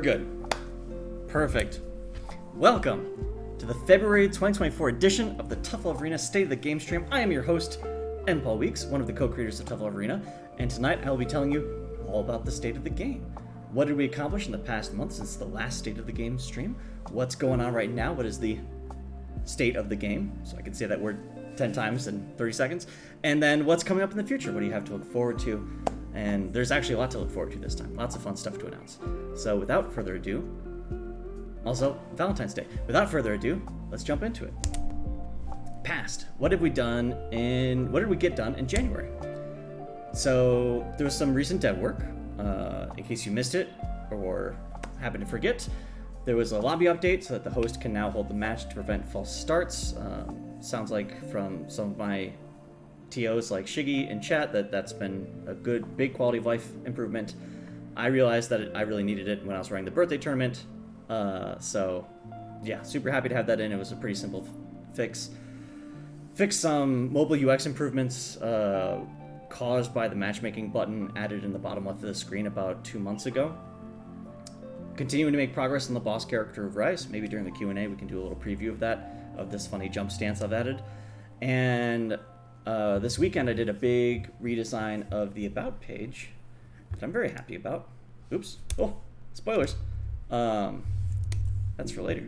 Good. Perfect. Welcome to the February 2024 edition of the Tough Love Arena State of the Game stream. I am your host, M. Paul Weeks, one of the co-creators of Tough Love Arena, and tonight I will be telling you all about the state of the game. What did we accomplish in the past month since the last State of the Game stream? What's going on right now? What is the state of the game? So I can say that word 10 times in 30 seconds. And then what's coming up in the future? What do you have to look forward to? And there's actually a lot to look forward to this time. Lots of fun stuff to announce. So without further ado, also Valentine's Day. Without further ado, let's jump into it. Past. What did we get done in January? So there was some recent dev work. In case you missed it or happened to forget, there was a lobby update so that the host can now hold the match to prevent false starts. Sounds like from some of my TOs like Shiggy in chat that's been a good, big quality of life improvement. I realized that I really needed it when I was running the birthday tournament. So yeah, super happy to have that in. It was a pretty simple fix. Fixed some mobile UX improvements caused by the matchmaking button added in the bottom left of the screen about 2 months ago. Continuing to make progress on the boss character of Rice. Maybe during the Q&A we can do a little preview of that, of this funny jump stance I've added. And this weekend I did a big redesign of the About page that I'm very happy about. Oops. Oh, spoilers. That's for later.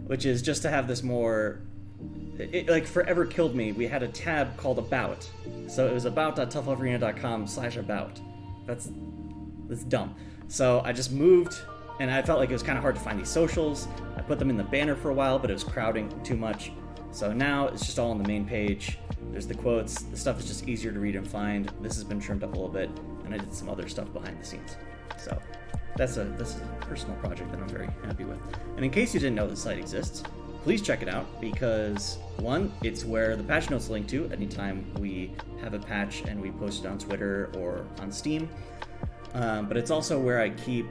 Which is just to have this more... It like forever killed me. We had a tab called About. So it was about.toughlovearena.com/about. That's dumb. So I just moved, and I felt like it was kind of hard to find these socials. I put them in the banner for a while, but it was crowding too much. So now it's just all on the main page. There's the quotes. The stuff is just easier to read and find. This has been trimmed up a little bit, and I did some other stuff behind the scenes. So this is a personal project that I'm very happy with. And in case you didn't know the site exists, please check it out because, one, it's where the patch notes link to anytime we have a patch and we post it on Twitter or on Steam. But it's also where I keep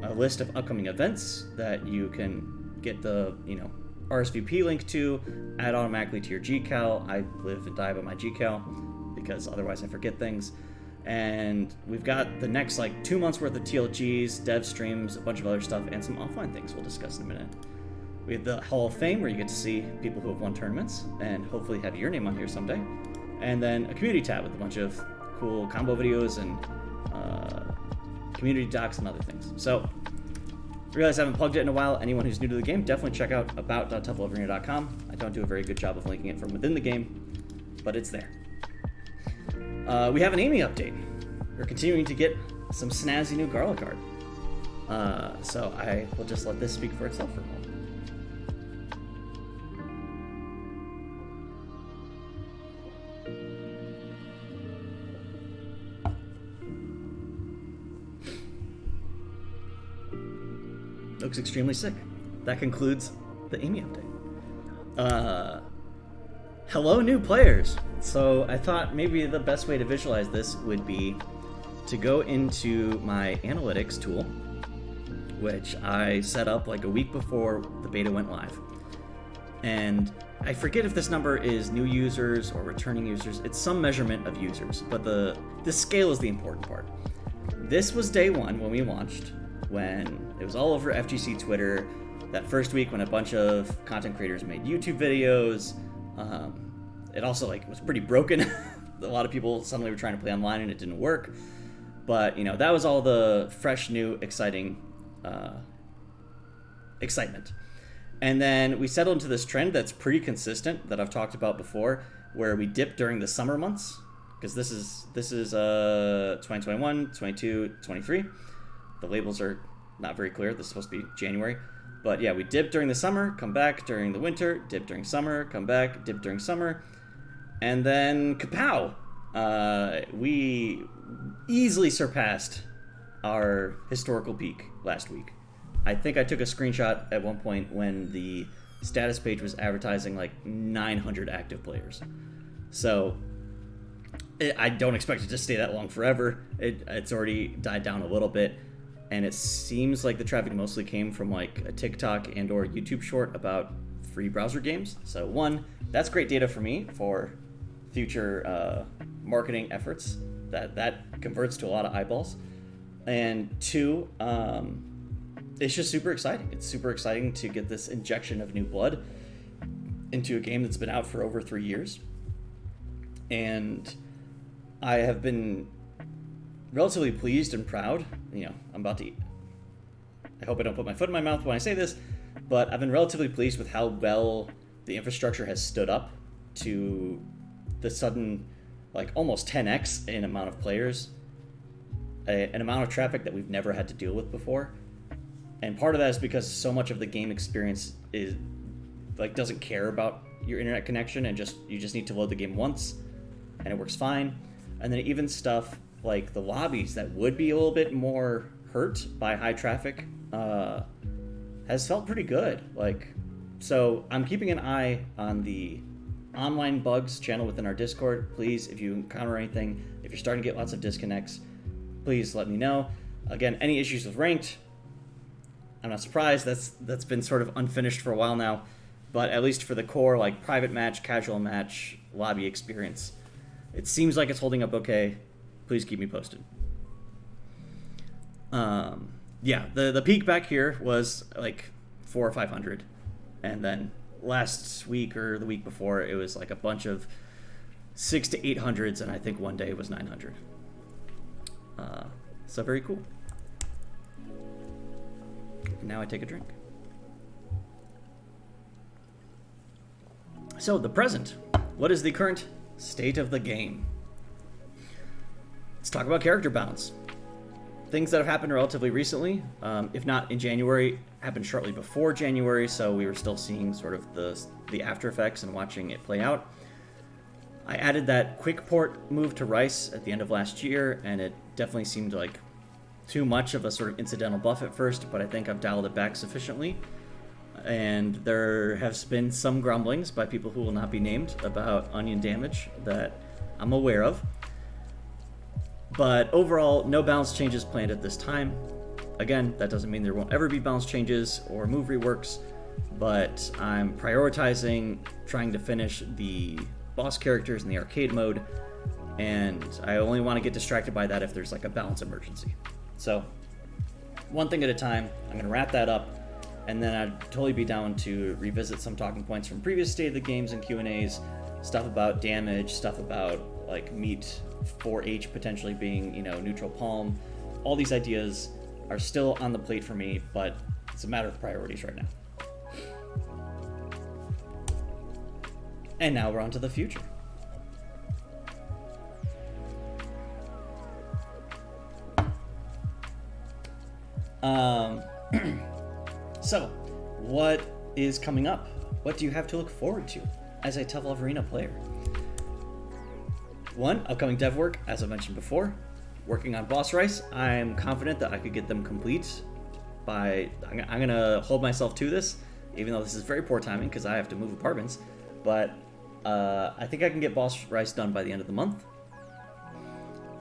a list of upcoming events that you can get the, RSVP link to, add automatically to your GCal. I live and die by my GCal because otherwise I forget things. And we've got the next 2 months worth of TLGs, dev streams, a bunch of other stuff, and some offline things we'll discuss in a minute. We have the Hall of Fame where you get to see people who have won tournaments and hopefully have your name on here someday. And then a community tab with a bunch of cool combo videos and community docs and other things. So, I realize I haven't plugged it in a while. Anyone who's new to the game, definitely check out about.toughlovearena.com. I don't do a very good job of linking it from within the game, but it's there. We have an Amy update. We're continuing to get some snazzy new garlic art. So I will just let this speak for itself for a moment. Looks extremely sick. That concludes the Amy update. Hello, new players. So I thought maybe the best way to visualize this would be to go into my analytics tool, which I set up a week before the beta went live. And I forget if this number is new users or returning users. It's some measurement of users, but the scale is the important part. This was day one when we launched, when it was all over FGC Twitter, that first week when a bunch of content creators made YouTube videos. It also was pretty broken. A lot of people suddenly were trying to play online and it didn't work. But that was all the fresh, new, exciting excitement. And then we settled into this trend that's pretty consistent that I've talked about before, where we dip during the summer months, because this is 2021, 22, 23. The labels are not very clear. This is supposed to be January. But yeah, we dip during the summer, come back during the winter, dip during summer, come back, dip during summer. And then kapow! We easily surpassed our historical peak last week. I think I took a screenshot at one point when the status page was advertising 900 active players. So I don't expect it to stay that long forever. It's already died down a little bit. And it seems like the traffic mostly came from a TikTok and or YouTube short about free browser games. So one, that's great data for me for future marketing efforts. That converts to a lot of eyeballs. And two, it's just super exciting. It's super exciting to get this injection of new blood into a game that's been out for over 3 years. And I have been relatively pleased and proud. You know, I'm about to eat. I hope I don't put my foot in my mouth when I say this, but I've been relatively pleased with how well the infrastructure has stood up to the sudden, like, almost 10x in amount of players, an amount of traffic that we've never had to deal with before. And part of that is because so much of the game experience is, like, doesn't care about your internet connection, and you just need to load the game once and it works fine. And then even stuff like the lobbies that would be a little bit more hurt by high traffic has felt pretty good. Like, so I'm keeping an eye on the online bugs channel within our Discord. Please, if you encounter anything, if you're starting to get lots of disconnects, please let me know. Again, any issues with ranked, I'm not surprised. That's been sort of unfinished for a while now, but at least for the core, like, private match, casual match, lobby experience, it seems like it's holding up okay. Please keep me posted. Yeah, the peak back here was like 400 or 500, and then last week or the week before it was like a bunch of 600 to 800s, and I think one day it was 900. So very cool. Now I take a drink. So the present. What is the current state of the game? Let's talk about character balance. Things that have happened relatively recently, if not in January, happened shortly before January, so we were still seeing sort of the after effects and watching it play out. I added that quick port move to Rice at the end of last year, and it definitely seemed like too much of a sort of incidental buff at first, but I think I've dialed it back sufficiently. And there have been some grumblings by people who will not be named about onion damage that I'm aware of. But overall, no balance changes planned at this time. Again, that doesn't mean there won't ever be balance changes or move reworks, but I'm prioritizing trying to finish the boss characters in the arcade mode, and I only want to get distracted by that if there's like a balance emergency. So, one thing at a time. I'm going to wrap that up, and then I'd totally be down to revisit some talking points from previous State of the Games and Q&As, stuff about damage, stuff about like meat 4H potentially being, you know, neutral palm. All these ideas are still on the plate for me, but it's a matter of priorities right now. And now we're on to the future. So, what is coming up? What do you have to look forward to as a Tough Love Arena player? One, upcoming dev work, as I mentioned before. Working on Boss Rice, I'm confident that I could get them complete by... I'm going to hold myself to this, even though this is very poor timing because I have to move apartments. But I think I can get Boss Rice done by the end of the month.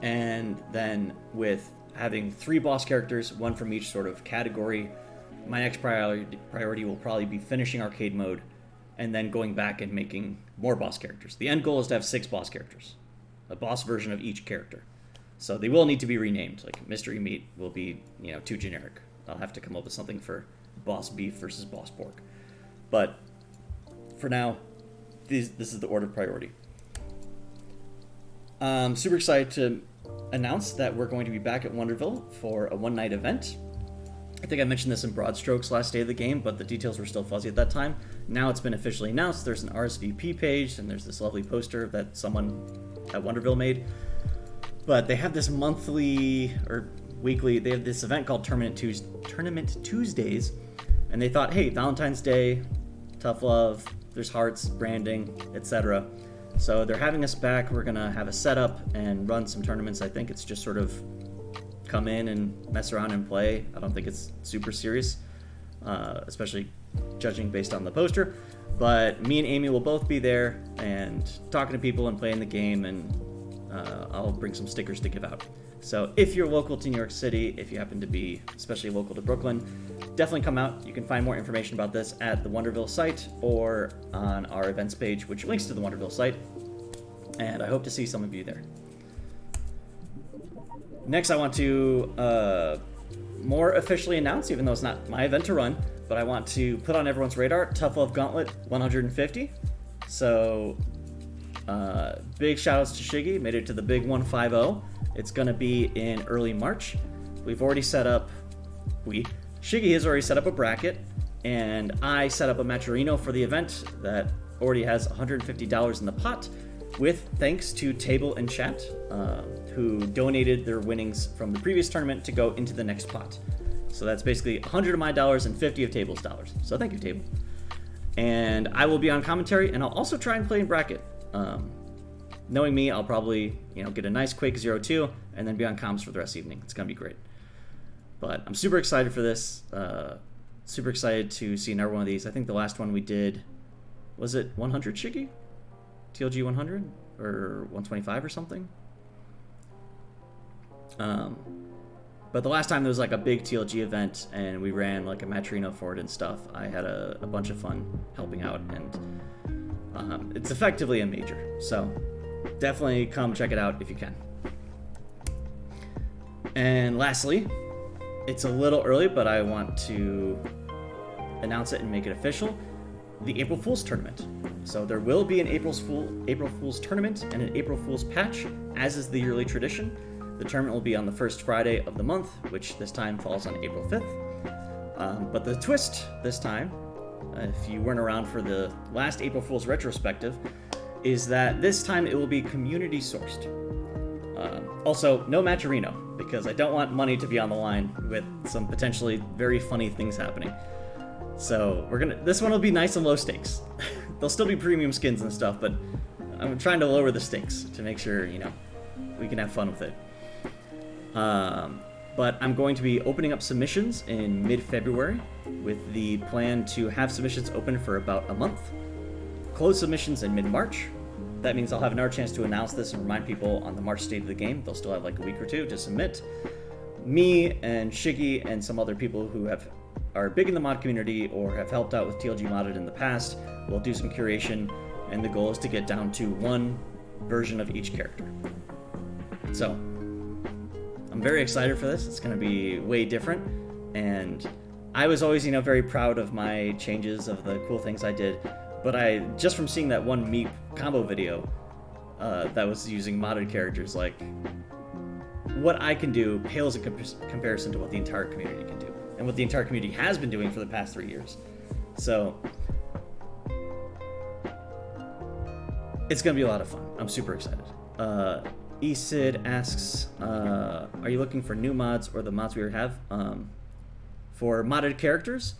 And then with having 3 boss characters, one from each sort of category, my next priority will probably be finishing arcade mode and then going back and making more boss characters. The end goal is to have 6 boss characters, a boss version of each character. So they will need to be renamed. Like Mystery Meat will be, you know, too generic. I'll have to come up with something for Boss Beef versus Boss Pork. But for now, this is the order of priority. I'm super excited to announce that we're going to be back at Wonderville for a one-night event. I think I mentioned this in broad strokes last day of the game, but the details were still fuzzy at that time. Now it's been officially announced. There's an RSVP page, and there's this lovely poster that someone at Wonderville made. But they have this monthly or weekly, they have this event called Tournament Tuesdays, and they thought, hey, Valentine's Day, tough love, there's hearts, branding, etc. So they're having us back. We're going to have a setup and run some tournaments. I think it's just sort of come in and mess around and play. I don't think it's super serious, especially judging based on the poster. But me and Amy will both be there and talking to people and playing the game, and I'll bring some stickers to give out. So if you're local to New York City, if you happen to be especially local to Brooklyn, definitely come out. You can find more information about this at the Wonderville site or on our events page, which links to the Wonderville site. And I hope to see some of you there. Next, I want to more officially announced, even though it's not my event to run, but I want to put on everyone's radar, Tough Love Gauntlet 150. So, big shout outs to Shiggy, made it to the big 150. It's going to be in early March. We've already set up, Shiggy has already set up a bracket, and I set up a matcherino for the event that already has $150 in the pot, with thanks to Table and Chat, who donated their winnings from the previous tournament to go into the next pot. So that's basically 100 of my dollars and 50 of Table's dollars. So thank you, Table. And I will be on commentary, and I'll also try and play in bracket. Knowing me, I'll probably get a nice quick 0-2 and then be on comms for the rest of the evening. It's gonna be great. But I'm super excited for this. Super excited to see another one of these. I think the last one we did, was it 100 Shiggy? TLG 100 or 125 or something? But the last time there was like a big TLG event and we ran like a matcherino for it and stuff, I had a bunch of fun helping out, and it's effectively a major. So definitely come check it out if you can. And lastly, it's a little early, but I want to announce it and make it official. The April Fool's tournament. So there will be an April Fool's tournament and an April Fool's patch, as is the yearly tradition. The tournament will be on the first Friday of the month, which this time falls on April 5th. But the twist this time, if you weren't around for the last April Fool's retrospective, is that this time it will be community sourced. Also, no matcherino, because I don't want money to be on the line with some potentially very funny things happening. So this one will be nice and low stakes. There'll still be premium skins and stuff, but I'm trying to lower the stakes to make sure, we can have fun with it. But I'm going to be opening up submissions in mid-February with the plan to have submissions open for about a month. Close submissions in mid-March. That means I'll have another chance to announce this and remind people on the March state of the game. They'll still have like a week or two to submit. Me and Shiggy and some other people who are big in the mod community or have helped out with TLG Modded in the past will do some curation, and the goal is to get down to one version of each character. So I'm very excited for this. It's going to be way different, and I was always very proud of my changes, of the cool things I did, but just from seeing that one Meep combo video that was using modded characters, like what I can do pales in comparison to what the entire community can do, and what the entire community has been doing for the past 3 years. So it's going to be a lot of fun. I'm super excited. ESID asks, are you looking for new mods or the mods we already have? For modded characters,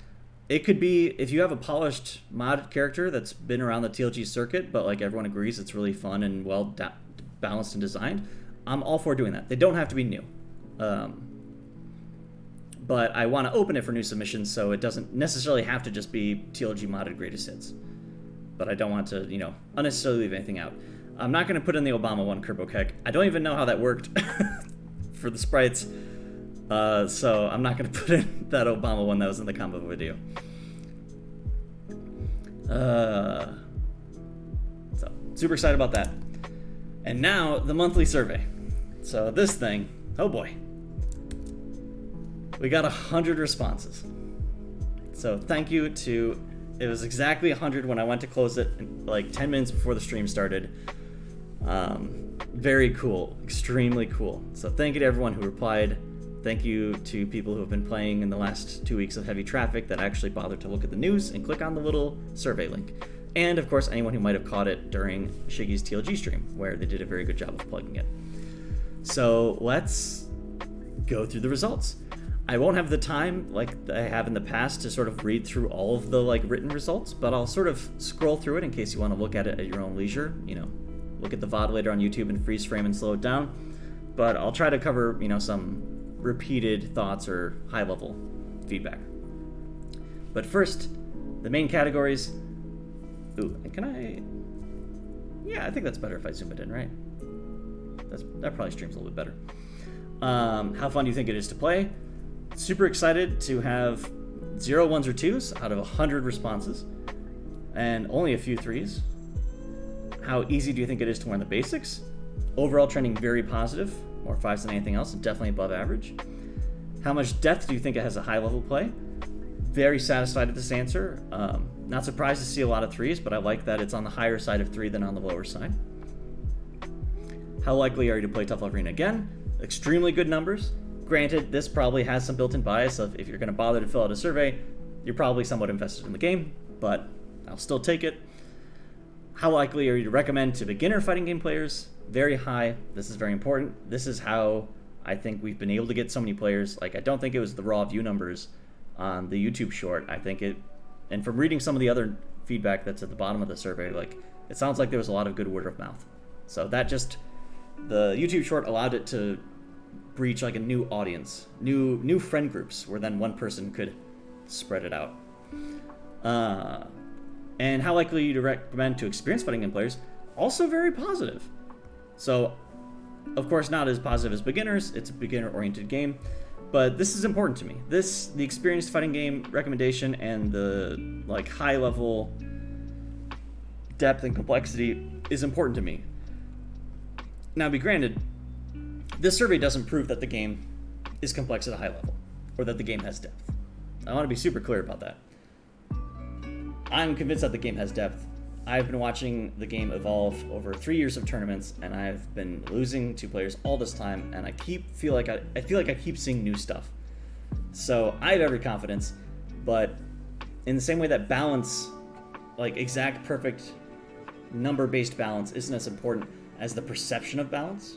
it could be if you have a polished modded character that's been around the TLG circuit, but like everyone agrees it's really fun and well balanced and designed, I'm all for doing that. They don't have to be new. But I want to open it for new submissions, so it doesn't necessarily have to just be TLG modded greatest hits. But I don't want to, unnecessarily leave anything out. I'm not going to put in the Obama one, Kerbokek. I don't even know how that worked for the sprites. So I'm not going to put in that Obama one that was in the combo video. So super excited about that. And now the monthly survey. So this thing, oh boy. We got 100 responses. So thank you to, it was exactly 100 when I went to close it, like 10 minutes before the stream started. Very cool, extremely cool. So thank you to everyone who replied. Thank you to people who have been playing in the last 2 weeks of heavy traffic that actually bothered to look at the news and click on the little survey link. And of course, anyone who might have caught it during Shiggy's TLG stream, where they did a very good job of plugging it. So let's go through the results. I won't have the time like I have in the past to sort of read through all of the written results, but I'll sort of scroll through it in case you want to look at it at your own leisure. Look at the VOD later on YouTube and freeze frame and slow it down. But I'll try to cover, some repeated thoughts or high-level feedback. But first, the main categories. Ooh, can I? Yeah, I think that's better if I zoom it in, right? That probably streams a little bit better. How fun do you think it is to play? Super excited to have 0 1s or 2s out of 100 responses, and only a few 3s. How easy do you think it is to learn the basics? Overall trending very positive, more 5s than anything else, and definitely above average. How much depth do you think it has a high level play? Very satisfied with this answer. Not surprised to see a lot of 3s, but I like that it's on the higher side of 3 than on the lower side. How likely are you to play Tough Love Arena again? Extremely good numbers. Granted, this probably has some built-in bias of if you're going to bother to fill out a survey, you're probably somewhat invested in the game, but I'll still take it. How likely are you to recommend to beginner fighting game players? Very high. This is very important. This is how I think we've been able to get so many players. Like, I don't think it was the raw view numbers on the YouTube short. I think it, and from reading some of the other feedback that's at the bottom of the survey, like, it sounds like there was a lot of good word of mouth. So that just, the YouTube short allowed it to breach like a new audience, new friend groups, where then one person could spread it out. And how likely are you to recommend to experienced fighting game players? Also very positive. So, of course, not as positive as beginners. It's a beginner-oriented game, but this is important to me. The experienced fighting game recommendation and the like high-level depth and complexity is important to me. Now, be granted, this survey doesn't prove that the game is complex at a high level, or that the game has depth. I want to be super clear about that. I'm convinced that the game has depth. I've been watching the game evolve over 3 years of tournaments, and I've been losing to players all this time, and I feel like I keep seeing new stuff. So I have every confidence, but in the same way that balance, like exact perfect number-based balance, isn't as important as the perception of balance,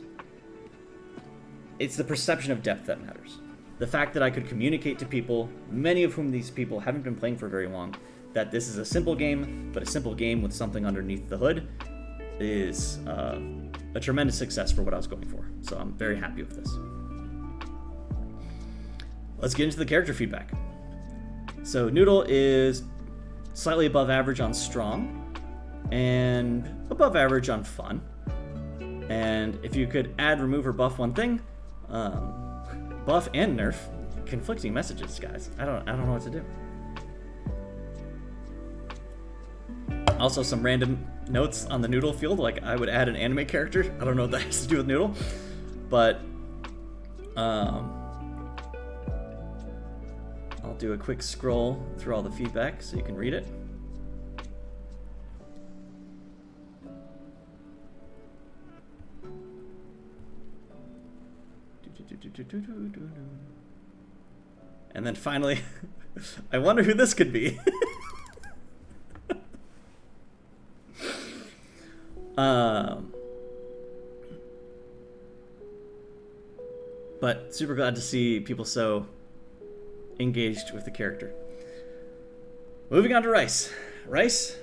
it's the perception of depth that matters. The fact that I could communicate to people, many of whom these people haven't been playing for very long, that this is a simple game, but a simple game with something underneath the hood, is a tremendous success for what I was going for. So I'm very happy with this. Let's get into the character feedback. So Noodle is slightly above average on strong, and above average on fun. And if you could add, remove, or buff one thing, buff and nerf, conflicting messages, guys. I don't know what to do. Also, some random notes on the Noodle field, like I would add an anime character. I don't know what that has to do with Noodle, but I'll do a quick scroll through all the feedback so you can read it. And then finally, I wonder who this could be. But super glad to see people so engaged with the character. Moving on to Rice. Rice,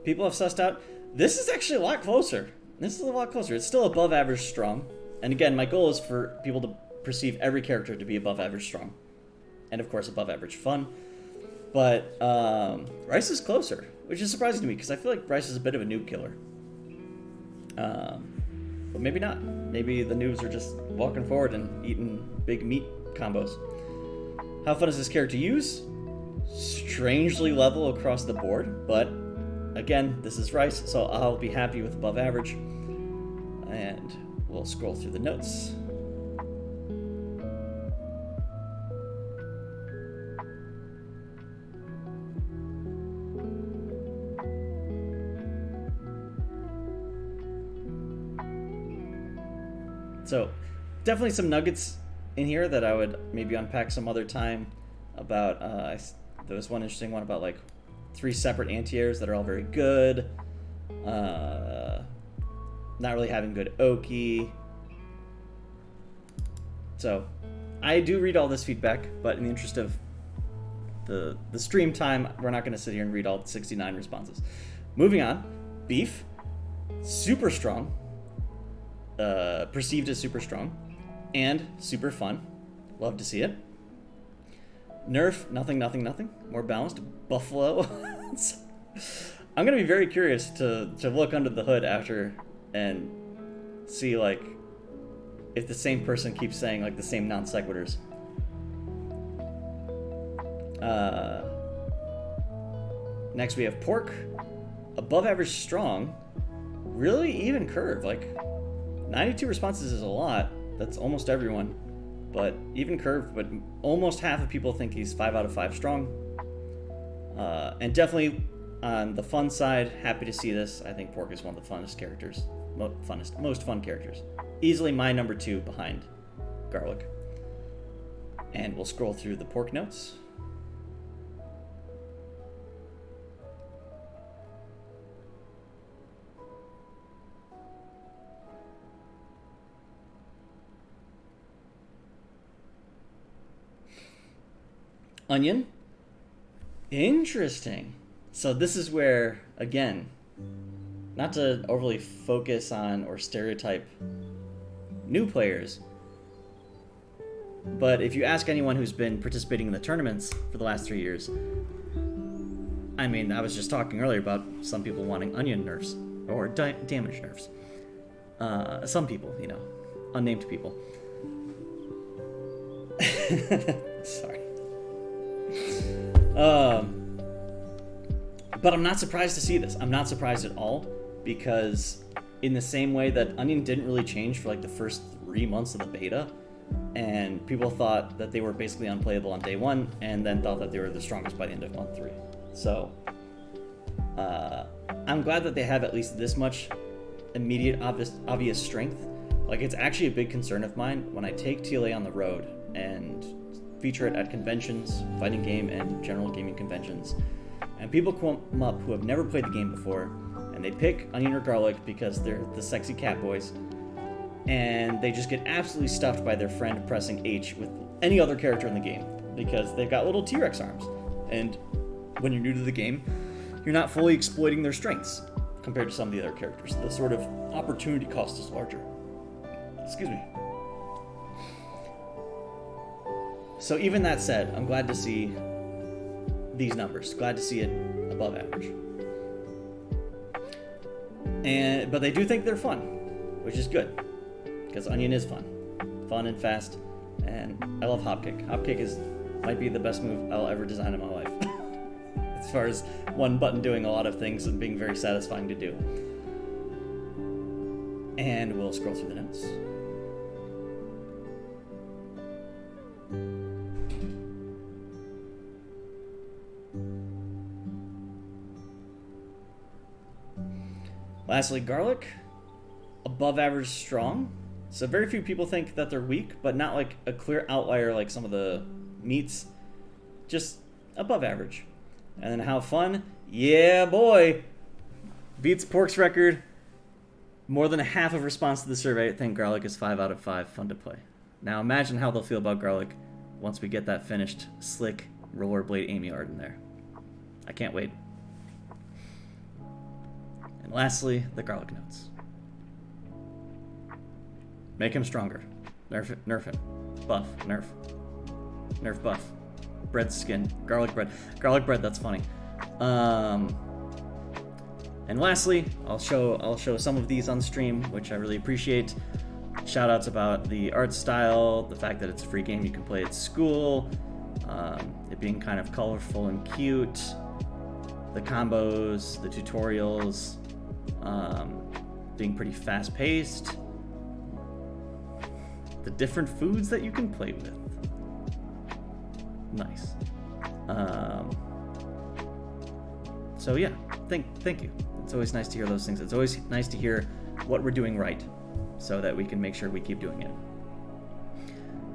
people have sussed out. This is actually a lot closer. This is a lot closer. It's still above average strong. And again, my goal is for people to perceive every character to be above average strong. And of course, above average fun. But Rice is closer, which is surprising to me because I feel like Rice is a bit of a noob killer. But maybe not. Maybe the noobs are just walking forward and eating big meat combos. How fun is this character to use? Strangely level across the board, but again, this is Rice, so I'll be happy with above average. And we'll scroll through the notes. So, definitely some nuggets in here that I would maybe unpack some other time about, there was one interesting one about like 3 separate anti-airs that are all very good, not really having good Oki. So, I do read all this feedback, but in the interest of the stream time, we're not going to sit here and read all 69 responses. Moving on, Beef, super strong. Perceived as super strong and super fun. Love to see it. Nerf, nothing. More balanced. Buffalo. I'm gonna be very curious to look under the hood after and see like if the same person keeps saying like the same non sequiturs. Next we have Pork, above average strong, really even curve, like 92 responses is a lot. That's almost everyone. but even curved, but almost half of people think he's 5 out of 5 strong. And definitely on the fun side, happy to see this. I think Pork is one of the funnest characters. Most fun characters. Easily my number 2 behind Garlic. And we'll scroll through the Pork notes. Onion. Interesting. So this is where, again, not to overly focus on or stereotype new players, but if you ask anyone who's been participating in the tournaments for the last 3 years, I mean, I was just talking earlier about some people wanting Onion nerfs, or damage nerfs. Some people, you know, unnamed people. Sorry. But I'm not surprised to see this. I'm not surprised at all, because in the same way that Onion didn't really change for like the first 3 months of the beta, and people thought that they were basically unplayable on day 1, and then thought that they were the strongest by the end of month 3. So I'm glad that they have at least this much immediate obvious strength. Like, it's actually a big concern of mine when I take TLA on the road and feature it at conventions, fighting game and general gaming conventions, and people come up who have never played the game before, and they pick Onion or Garlic because they're the sexy cat boys, and they just get absolutely stuffed by their friend pressing H with any other character in the game because they've got little T-Rex arms, and when you're new to the game, you're not fully exploiting their strengths compared to some of the other characters. The sort of opportunity cost is larger. Excuse me. So even that said, I'm glad to see these numbers. Glad to see it above average. But they do think they're fun, which is good, because Onion is fun. Fun and fast, and I love Hopkick. Hopkick might be the best move I'll ever design in my life. As far as one button doing a lot of things and being very satisfying to do. And we'll scroll through the notes. Lastly, Garlic, above average strong. So very few people think that they're weak, but not like a clear outlier like some of the meats. Just above average. And then how fun? Yeah, boy! Beats Pork's record. More than half of response to the survey think Garlic is 5 out of 5 fun to play. Now imagine how they'll feel about Garlic once we get that finished, slick, rollerblade Amy art in there. I can't wait. And lastly, the Garlic notes. Make him stronger. Nerf him. Buff. Nerf. Nerf buff. Bread skin. Garlic bread. Garlic bread, that's funny. And lastly, I'll show some of these on stream, which I really appreciate. Shoutouts about the art style, the fact that it's a free game you can play at school, it being kind of colorful and cute, the combos, the tutorials, being pretty fast-paced, the different foods that you can play with. Nice. So yeah, thank you. It's always nice to hear those things. It's always nice to hear what we're doing right, so that we can make sure we keep doing it.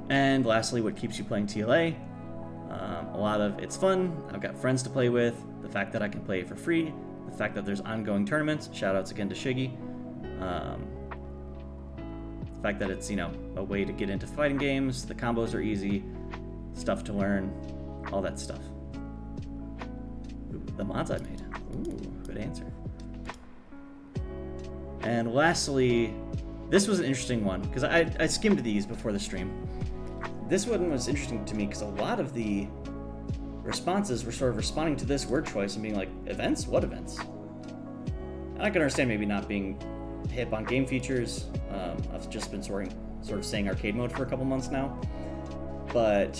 And lastly, what keeps you playing TLA? A lot of it's fun. I've got friends to play with. The fact that I can play it for free. The fact that there's ongoing tournaments. Shoutouts again to Shiggy. The fact that it's, a way to get into fighting games. The combos are easy. Stuff to learn. All that stuff. Ooh, the mods I made. Ooh, good answer. And lastly, this was an interesting one, because I skimmed these before the stream. This one was interesting to me because a lot of the responses were sort of responding to this word choice and being like, events? What events? And I can understand maybe not being hip on game features. I've just been sort of saying arcade mode for a couple months now. But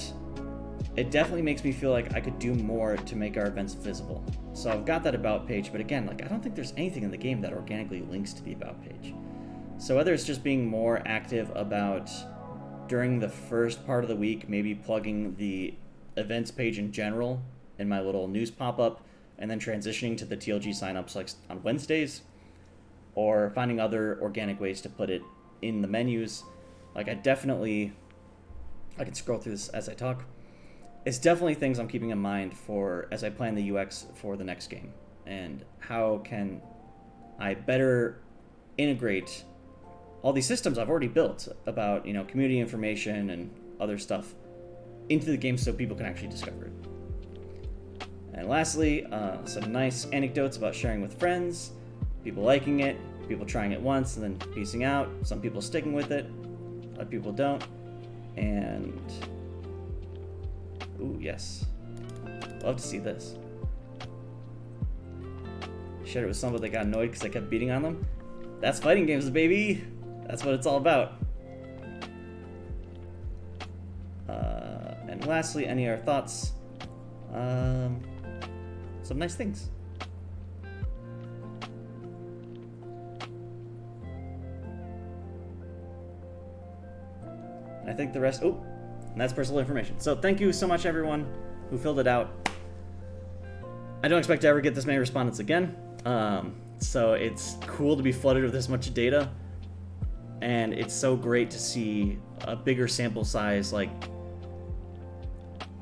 it definitely makes me feel like I could do more to make our events visible. So I've got that about page, but again, I don't think there's anything in the game that organically links to the about page. So whether it's just being more active about during the first part of the week, maybe plugging the events page in general in my little news pop-up, and then transitioning to the TLG signups like on Wednesdays, or finding other organic ways to put it in the menus. Like I can scroll through this as I talk. It's definitely things I'm keeping in mind for as I plan the UX for the next game, and how can I better integrate all these systems I've already built about, community information and other stuff into the game so people can actually discover it. And lastly, some nice anecdotes about sharing with friends, people liking it, people trying it once and then piecing out, some people sticking with it, other people don't. And ooh, yes, love to see this. Shared it with someone that got annoyed because I kept beating on them. That's fighting games, baby. That's what it's all about. And lastly, any other thoughts? Some nice things. And I think the rest, and that's personal information. So thank you so much, everyone who filled it out. I don't expect to ever get this many respondents again. So it's cool to be flooded with this much data. And it's so great to see a bigger sample size,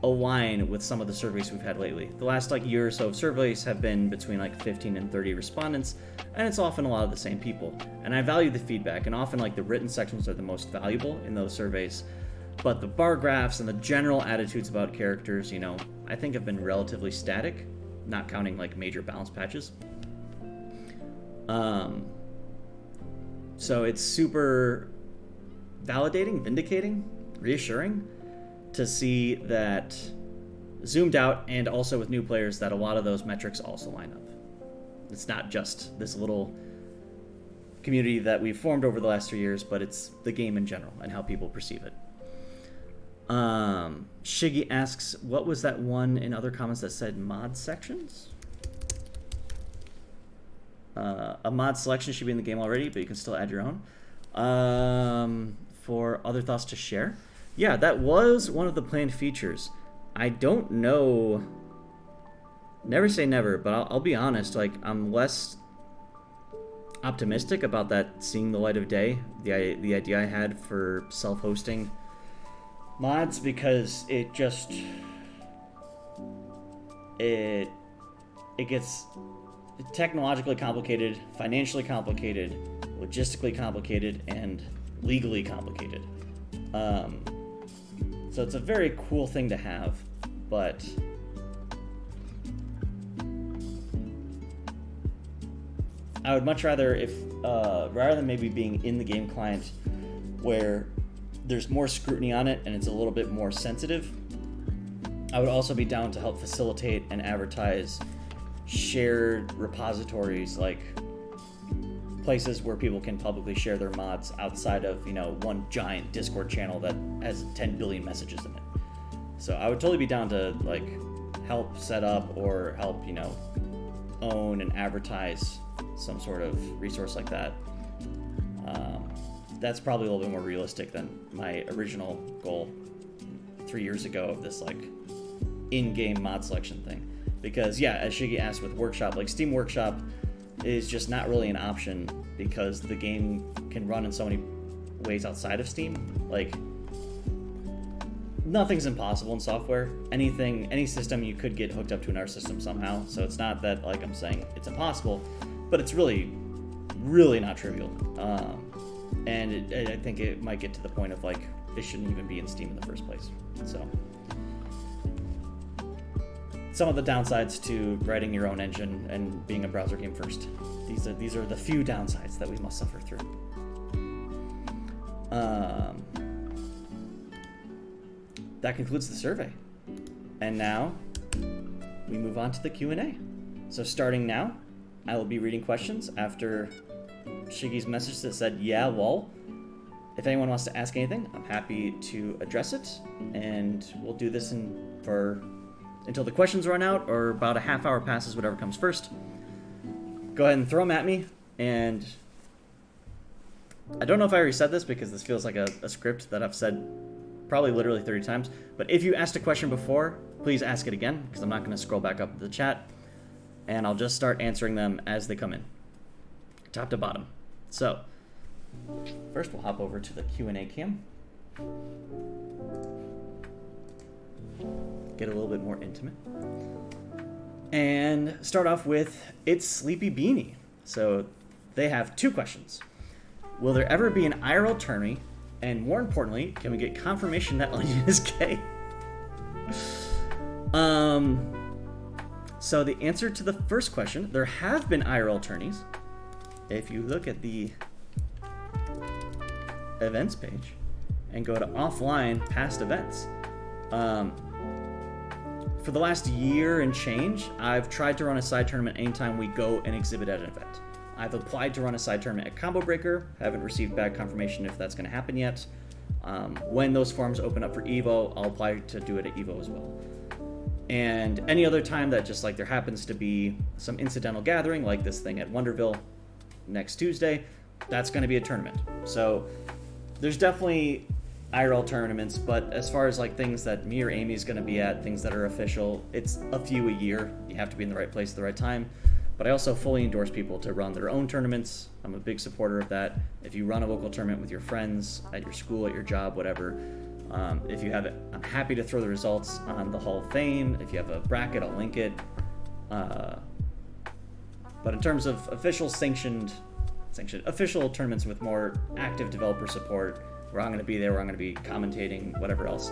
align with some of the surveys we've had lately. The last year or so of surveys have been between 15 and 30 respondents, and it's often a lot of the same people. And I value the feedback, and often the written sections are the most valuable in those surveys. But the bar graphs and the general attitudes about characters, I think have been relatively static, not counting major balance patches. So it's super validating, vindicating, reassuring to see that zoomed out and also with new players that a lot of those metrics also line up. It's not just this little community that we've formed over the last 3 years, but it's the game in general and how people perceive it. Shiggy asks, what was that one in other comments that said mod sections? A mod selection should be in the game already, but you can still add your own. For other thoughts to share. Yeah, that was one of the planned features. I don't know. Never say never, but I'll be honest. I'm less optimistic about that seeing the light of day. The idea I had for self-hosting mods, because it gets technologically complicated, financially complicated, logistically complicated, and legally complicated. So it's a very cool thing to have, but I would much rather rather than maybe being in the game client where there's more scrutiny on it and it's a little bit more sensitive, I would also be down to help facilitate and advertise shared repositories, places where people can publicly share their mods outside of one giant Discord channel that has 10 billion messages in it. So I would totally be down to help set up or help own and advertise some sort of resource like that. That's probably a little bit more realistic than my original goal 3 years ago of this in-game mod selection thing. Because yeah, as Shiggy asked with Workshop, Steam Workshop is just not really an option because the game can run in so many ways outside of Steam. Nothing's impossible in software. Any system you could get hooked up to another system somehow. So it's not that I'm saying it's impossible, but it's really, really not trivial. And I think it might get to the point of it shouldn't even be in Steam in the first place. So some of the downsides to writing your own engine and being a browser game first. These are the few downsides that we must suffer through. That concludes the survey. And now we move on to the Q&A. So starting now, I will be reading questions after Shiggy's message that said, yeah, lol. If anyone wants to ask anything, I'm happy to address it. And we'll do this until the questions run out, or about a half hour passes, whatever comes first. Go ahead and throw them at me, and I don't know if I already said this because this feels like a script that I've said probably literally 30 times. But if you asked a question before, please ask it again because I'm not going to scroll back up the chat. And I'll just start answering them as they come in, top to bottom. So first we'll hop over to the Q&A cam. Get a little bit more intimate. And start off with It's Sleepy Beanie. So they have 2 questions. Will there ever be an IRL tourney? And more importantly, can we get confirmation that Onion is gay? So the answer to the first question, there have been IRL tourneys. If you look at the events page and go to offline past events, for the last year and change, I've tried to run a side tournament anytime we go and exhibit at an event. I've applied to run a side tournament at Combo Breaker, haven't received back confirmation if that's going to happen yet. When those forums open up for EVO, I'll apply to do it at EVO as well. And any other time that just like there happens to be some incidental gathering, like this thing at Wonderville next Tuesday, that's going to be a tournament. So there's definitely IRL tournaments, but as far as like things that me or Amy is going to be at, things that are official, it's a few a year. You have to be in the right place at the right time. But I also fully endorse people to run their own tournaments. I'm a big supporter of that. If you run a local tournament with your friends, at your school, at your job, whatever, if you have it, I'm happy to throw the results on the Hall of Fame. If you have a bracket, I'll link it. But in terms of official official tournaments with more active developer support, where I'm going to be there, where I'm going to be commentating, whatever else,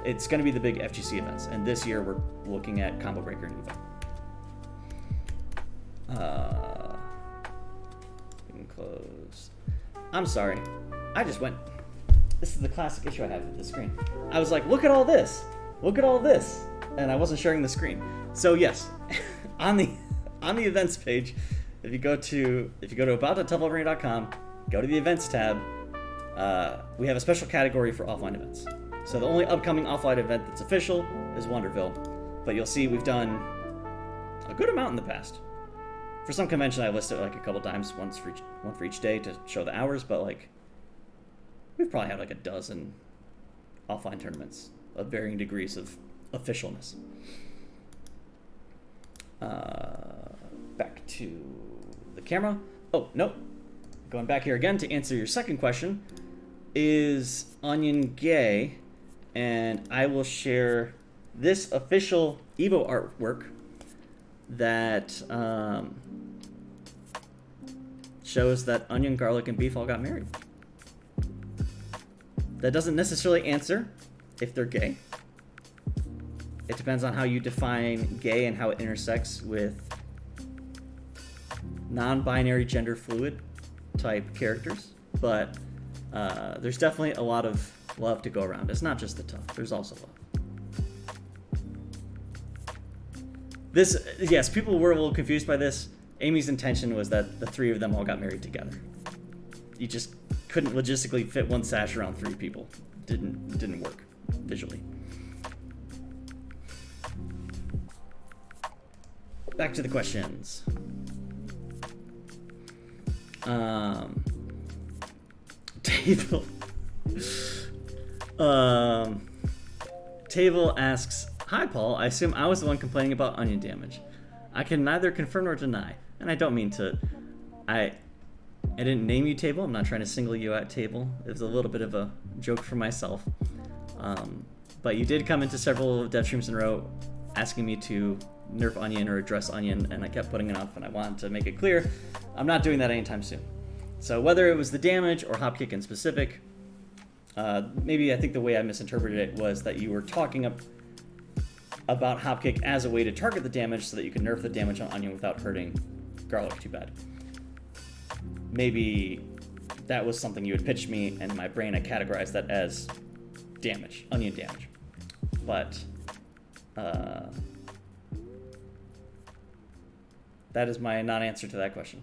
it's going to be the big FGC events. And this year we're looking at Combo Breaker and EVO. We can close. I'm sorry. I just went. This is the classic issue I have with the screen. I was like, look at all this. Look at all this. And I wasn't sharing the screen. So yes, on the events page, if you go to about.tufflearena.com, go to the events tab, we have a special category for offline events. So the only upcoming offline event that's official is Wonderville. But you'll see we've done a good amount in the past. For some convention, I listed it like a couple times, one for each day to show the hours, but like we've probably had like a dozen offline tournaments of varying degrees of officialness. Back to the camera. Oh, nope. Going back here again to answer your second question. Is Onion gay? And I will share this official EVO artwork that shows that Onion, Garlic, and Beef all got married. That doesn't necessarily answer if they're gay. It depends on how you define gay and how it intersects with non-binary gender fluid type characters. But there's definitely a lot of love to go around. It's not just the tough. There's also love. Yes, people were a little confused by this. Amy's intention was that the 3 of them all got married together. You just couldn't logistically fit one sash around 3 people. Didn't work visually. Back to the questions. Table asks, "Hi Paul, I assume I was the one complaining about onion damage. I can neither confirm nor deny, and I don't mean to. I didn't name you, Table. I'm not trying to single you out, Table. It was a little bit of a joke for myself. But you did come into several dev streams in a row asking me to nerf Onion or address Onion, and I kept putting it off, and I wanted to make it clear I'm not doing that anytime soon. So whether it was the damage or Hopkick in specific, maybe I think the way I misinterpreted it was that you were talking about Hopkick as a way to target the damage so that you can nerf the damage on Onion without hurting Garlic too bad. Maybe that was something you had pitched me, and in my brain I categorized that as damage, Onion damage. But that is my non-answer to that question.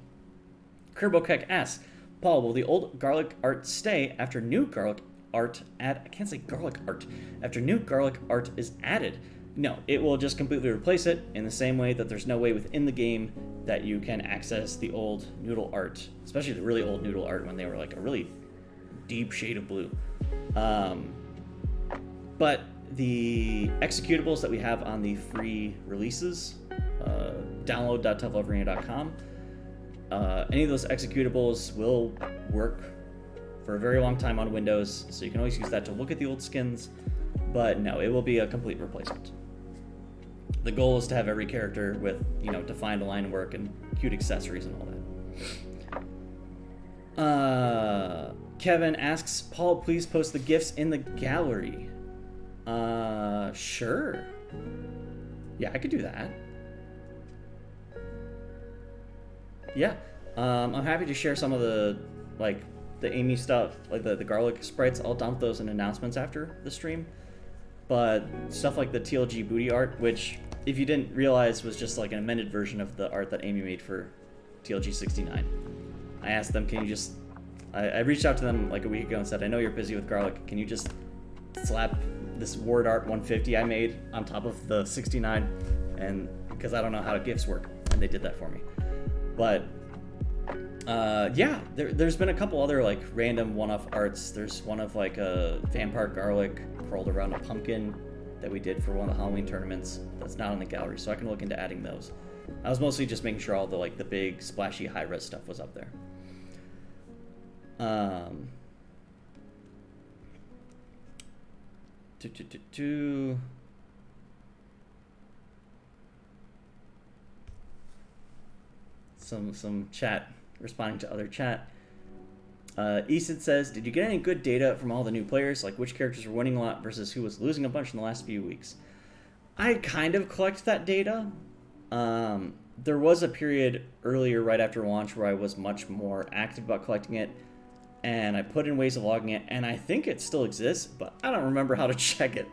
Kerbokek asks, Paul, will the old garlic art stay after new garlic art after new garlic art is added? No, it will just completely replace it in the same way that there's no way within the game that you can access the old Noodle art, especially the really old Noodle art when they were like a really deep shade of blue. But the executables that we have on the free releases, download.tufflovearena.com, any of those executables will work for a very long time on Windows, so you can always use that to look at the old skins, but no, it will be a complete replacement. The goal is to have every character with, defined line work and cute accessories and all that. Kevin asks, Paul, please post the GIFs in the gallery. Sure. Yeah, I could do that. Yeah. I'm happy to share some of the Amy stuff, like the garlic sprites. I'll dump those in announcements after the stream. But stuff like the TLG booty art, which, if you didn't realize, was just like an amended version of the art that Amy made for TLG 69. I asked them, can you just... I reached out to them like a week ago and said, I know you're busy with garlic. Can you just slap this word art 150 I made on top of the 69? And because I don't know how GIFs work. And they did that for me. But... yeah, there's been a couple other like random one-off arts. There's one of like a vampire garlic curled around a pumpkin that we did for one of the Halloween tournaments. That's not in the gallery, so I can look into adding those. I was mostly just making sure all the the big splashy high-res stuff was up there. Some chat. Responding to other chat. Easton says, did you get any good data from all the new players, like which characters were winning a lot versus who was losing a bunch in the last few weeks? I kind of collect that data. There was a period earlier right after launch where I was much more active about collecting it, and I put in ways of logging it, and I think it still exists, but I don't remember how to check it.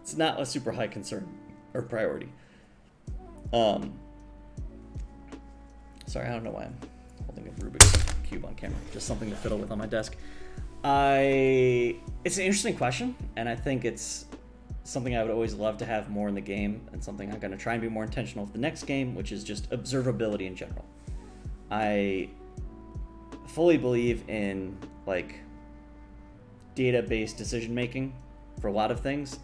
It's not a super high concern or priority. Sorry, I don't know why I'm holding a Rubik's Cube on camera. Just something to fiddle with on my desk. It's an interesting question, and I think it's something I would always love to have more in the game, and something I'm going to try and be more intentional with the next game, which is just observability in general. I fully believe in data-based decision-making for a lot of things,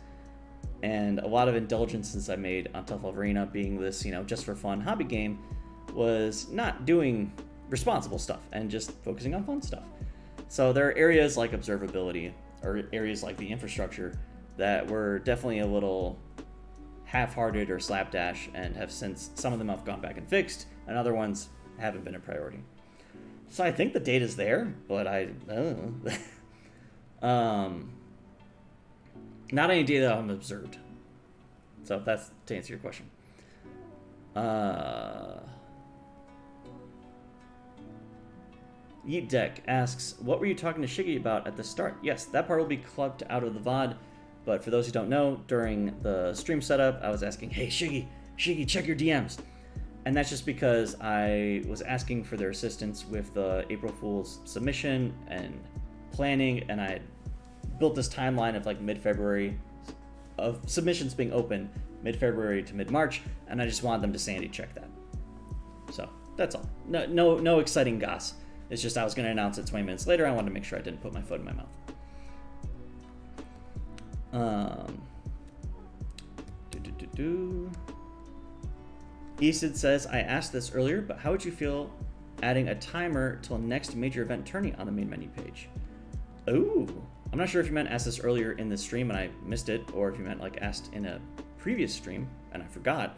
and a lot of indulgences I made on Tough Love Arena being this, just for fun hobby game was not doing responsible stuff and just focusing on fun stuff. So there are areas like observability or areas like the infrastructure that were definitely a little half-hearted or slapdash and have since, some of them have gone back and fixed, and other ones haven't been a priority. So I think the data's there, but I don't know. Not any data I've observed. So that's to answer your question. Yeet Deck asks, what were you talking to Shiggy about at the start? Yes, that part will be clubbed out of the VOD, but for those who don't know, during the stream setup, I was asking, hey, Shiggy, check your DMs. And that's just because I was asking for their assistance with the April Fool's submission and planning, and I built this timeline of mid-February of submissions being open, mid-February to mid-March, and I just wanted them to sanity check that. So that's all. No exciting goss. It's just I was going to announce it 20 minutes later. I wanted to make sure I didn't put my foot in my mouth. Easton says, I asked this earlier, but how would you feel adding a timer till next major event tourney on the main menu page? Oh, I'm not sure if you meant asked this earlier in the stream and I missed it, or if you meant asked in a previous stream and I forgot.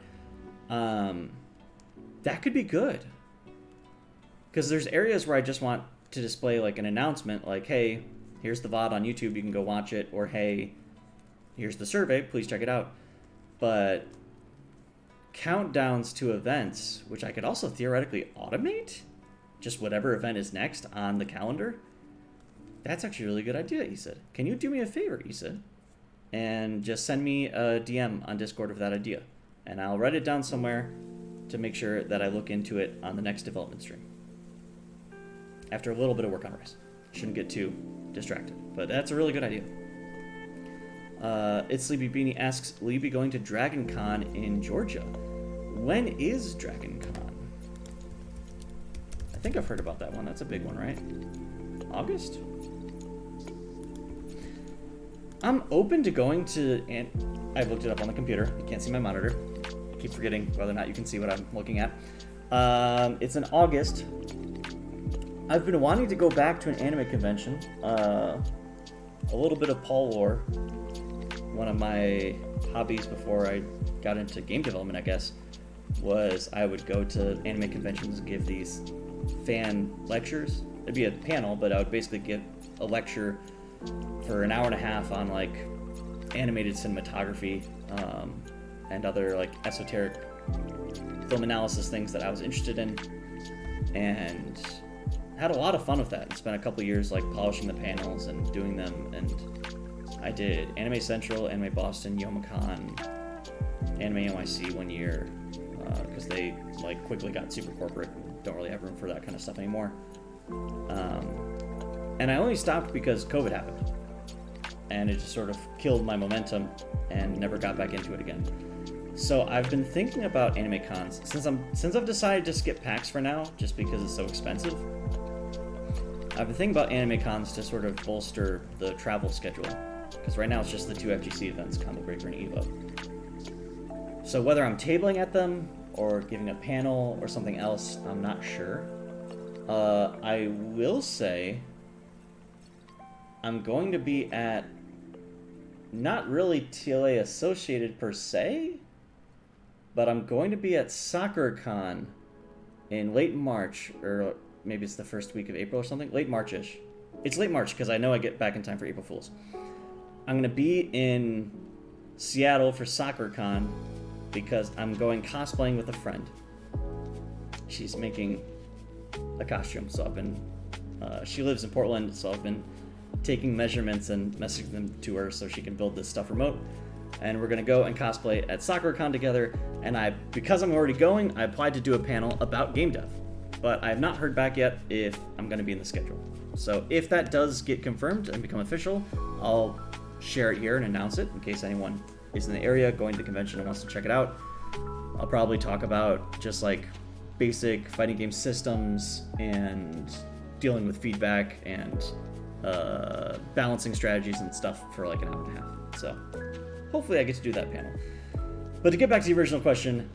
That could be good. Because there's areas where I just want to display an announcement, hey, here's the VOD on YouTube, you can go watch it, or hey, here's the survey, please check it out. But countdowns to events, which I could also theoretically automate, just whatever event is next on the calendar, that's actually a really good idea, he said. Can you do me a favor, he said, and just send me a DM on Discord of that idea, and I'll write it down somewhere to make sure that I look into it on the next development stream. After a little bit of work on Rice. Shouldn't get too distracted, but that's a really good idea. It's Sleepy Beanie asks, will you be going to Dragon Con in Georgia? When is Dragon Con? I think I've heard about that one. That's a big one, right? August? I'm open to going to, and I've looked it up on the computer. You can't see my monitor. I keep forgetting whether or not you can see what I'm looking at. It's in August. I've been wanting to go back to an anime convention. A little bit of Paul lore. One of my hobbies before I got into game development, I guess, was I would go to anime conventions and give these fan lectures. It'd be a panel, but I would basically give a lecture for an hour and a half on like animated cinematography and other like esoteric film analysis things that I was interested in, and had a lot of fun with that. And spent a couple years like polishing the panels and doing them. And I did Anime Central, Anime Boston, Youmacon, Anime NYC one year because they like quickly got super corporate. Don't really have room for that kind of stuff anymore. And I only stopped because COVID happened, and it just sort of killed my momentum and never got back into it again. So I've been thinking about anime cons since I've decided to skip PAX for now, just because it's so expensive. I've been thinking about anime cons to sort of bolster the travel schedule, because right now it's just the two FGC events, Comic Breaker and Evo. So whether I'm tabling at them or giving a panel or something else, I'm not sure. I will say I'm going to be at not really TLA associated per se, but I'm going to be at SoccerCon in late March, or maybe it's the first week of April or something. Late March-ish. It's late March because I know I get back in time for April Fools. I'm going to be in Seattle for SoccerCon because I'm going cosplaying with a friend. She's making a costume, so I've been... she lives in Portland, so I've been taking measurements and messaging them to her so she can build this stuff remote. And we're going to go and cosplay at SoccerCon together. And because I'm already going, I applied to do a panel about game dev. But I have not heard back yet if I'm going to be in the schedule. So if that does get confirmed and become official, I'll share it here and announce it in case anyone is in the area going to the convention and wants to check it out. I'll probably talk about just like basic fighting game systems and dealing with feedback and balancing strategies and stuff for like an hour and a half. So hopefully I get to do that panel. But to get back to the original question,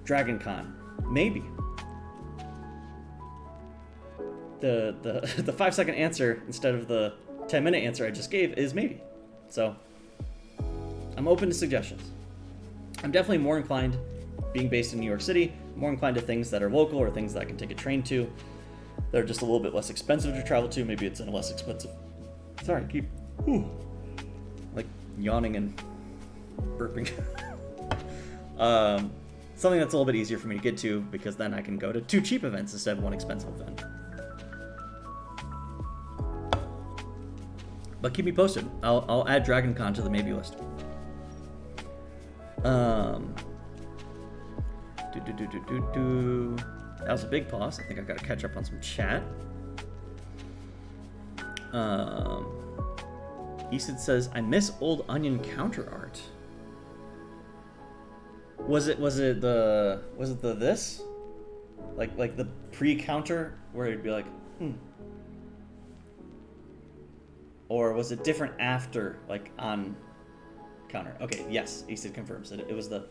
Dragon Con, maybe. The 5-second answer instead of the 10-minute answer I just gave is maybe. So I'm open to suggestions. I'm definitely more inclined, being based in New York City, more inclined to things that are local or things that I can take a train to. They're just a little bit less expensive to travel to. Maybe it's in a less expensive... Sorry, keep... like yawning and burping. Something that's a little bit easier for me to get to, because then I can go to 2 cheap events instead of 1 expensive event. But keep me posted. I'll add Dragon Con to the maybe list. That was a big pause. I think I gotta catch up on some chat. Easton says, I miss old Onion counter art. Was it the this? Like the pre-counter where it'd be like, Or was it different after, like on counter? Okay, yes, Easton confirms it. It was the